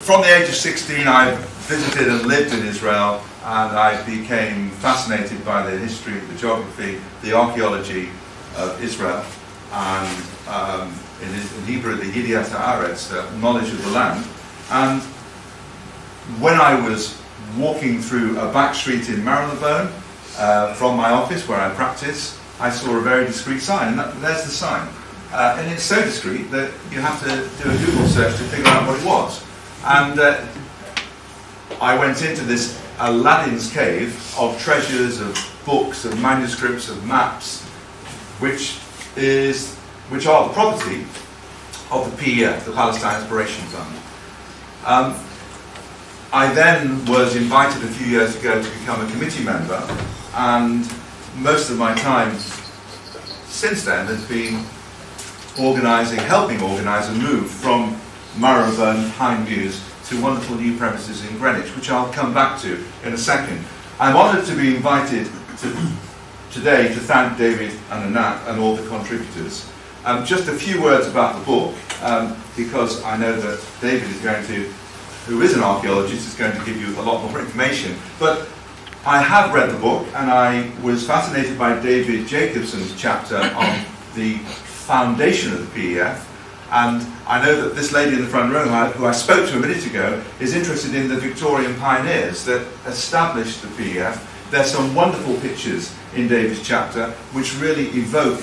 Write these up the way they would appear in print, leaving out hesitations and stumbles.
from the age of 16, I visited and lived in Israel, and I became fascinated by the history, the geography, the archaeology of Israel, and in Hebrew, the Yiddiat Haaretz, the knowledge of the land. And when I was walking through a back street in Marylebone from my office where I practice, I saw a very discreet sign, and there's the sign. And it's so discreet that you have to do a Google search to figure out what it was. And I went into this Aladdin's cave of treasures, of books, of manuscripts, of maps, which are the property of the PEF, the Palestine Inspiration Fund. I then was invited a few years ago to become a committee member, and most of my time since then has been helping organise a move from Marylebone, Pine Mews, to wonderful new premises in Greenwich, which I'll come back to in a second. I'm honoured to be invited today to thank David and Anat and all the contributors. Just a few words about the book, because I know that David who is an archaeologist, is going to give you a lot more information. But I have read the book, and I was fascinated by David Jacobson's chapter on the foundation of the PEF. And I know that this lady in the front row, who I spoke to a minute ago, is interested in the Victorian pioneers that established the PEF. There's some wonderful pictures in David's chapter which really evoke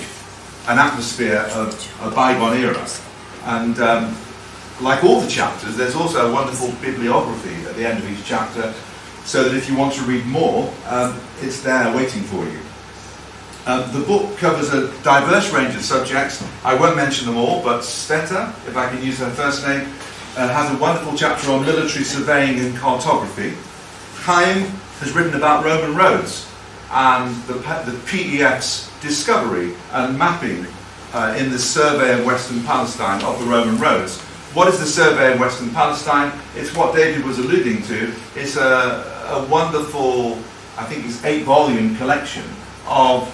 an atmosphere of a bygone era. And like all the chapters, there's also a wonderful bibliography at the end of each chapter, so that if you want to read more, it's there waiting for you. The book covers a diverse range of subjects. I won't mention them all, but Sveta, if I can use her first name, has a wonderful chapter on military surveying and cartography. Chaim has written about Roman roads and the PEF's discovery and mapping in the survey of Western Palestine of the Roman roads. What is the survey of Western Palestine? It's what David was alluding to. It's a wonderful, I think it's 8-volume collection of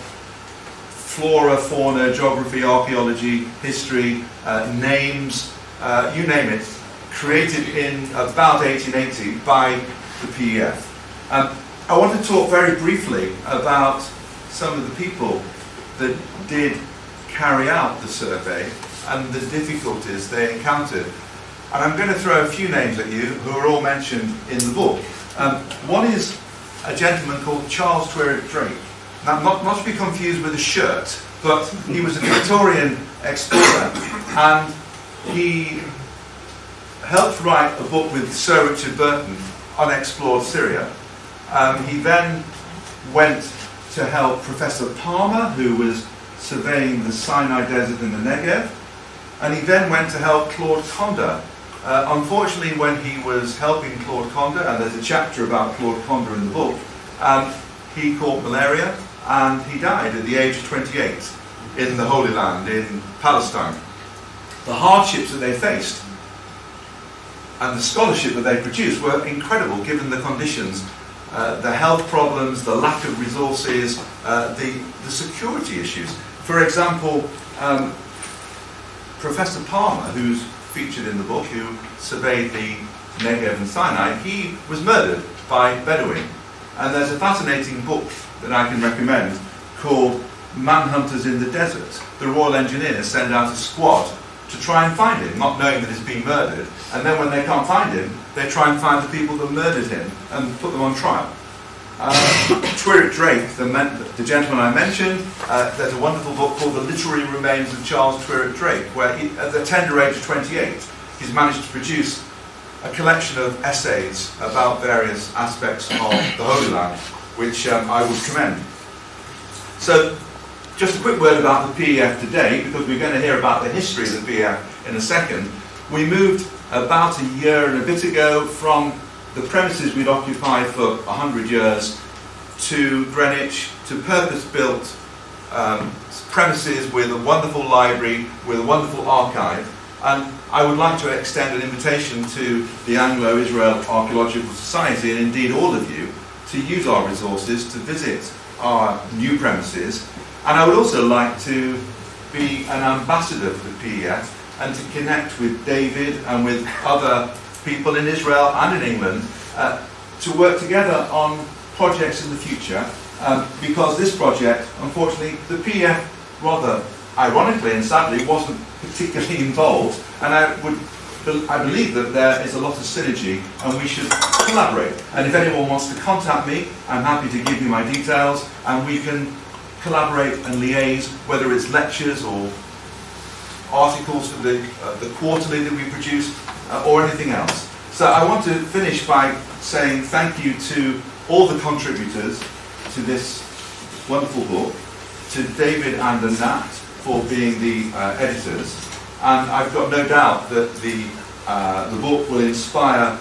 flora, fauna, geography, archaeology, history, names, you name it, created in about 1880 by the PEF. I want to talk very briefly about some of the people that did carry out the survey and the difficulties they encountered. And I'm going to throw a few names at you who are all mentioned in the book. One is a gentleman called Charles Twiret Drake. Now, not to be confused with a shirt, but he was a Victorian explorer, and he helped write a book with Sir Richard Burton, Unexplored Syria. He then went to help Professor Palmer, who was surveying the Sinai Desert and the Negev, and he then went to help Claude Conda. Unfortunately, when he was helping Claude Conda, and there's a chapter about Claude Conda in the book, he caught malaria and he died at the age of 28 in the Holy Land, in Palestine. The hardships that they faced and the scholarship that they produced were incredible given the conditions, the health problems, the lack of resources, the security issues. For example, Professor Palmer, who's featured in the book, who surveyed the Negev and Sinai, he was murdered by Bedouin. And there's a fascinating book that I can recommend called Manhunters in the Desert. The Royal Engineers send out a squad to try and find him, not knowing that he's been murdered. And then when they can't find him, they try and find the people that murdered him and put them on trial. Twiret Drake, the gentleman I mentioned, there's a wonderful book called The Literary Remains of Charles Twiret Drake, where he, at the tender age of 28, he's managed to produce a collection of essays about various aspects of the Holy Land, which I would commend. So, just a quick word about the PEF today, because we're going to hear about the history of the PEF in a second. We moved about a year and a bit ago from the premises we'd occupied for 100 years to Greenwich, to purpose-built premises with a wonderful library, with a wonderful archive. And I would like to extend an invitation to the Anglo-Israel Archaeological Society, and indeed all of you, to use our resources to visit our new premises. And I would also like to be an ambassador for the PEF and to connect with David and with other people in Israel and in England to work together on projects in the future, because this project, unfortunately, the PEF, rather ironically and sadly, wasn't particularly involved, and I believe that there is a lot of synergy and we should collaborate. And if anyone wants to contact me, I'm happy to give you my details and we can collaborate and liaise, whether it's lectures or articles for the quarterly that we produce or anything else. So I want to finish by saying thank you to all the contributors to this wonderful book, to David and Anat for being the editors, and I've got no doubt that the book will inspire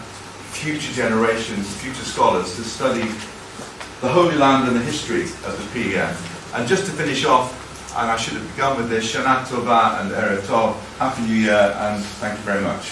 future generations, future scholars to study the Holy Land and the history of the PEF. And just to finish off, and I should have begun with this, Shana Tova and Erev Tov, Happy New Year, and thank you very much.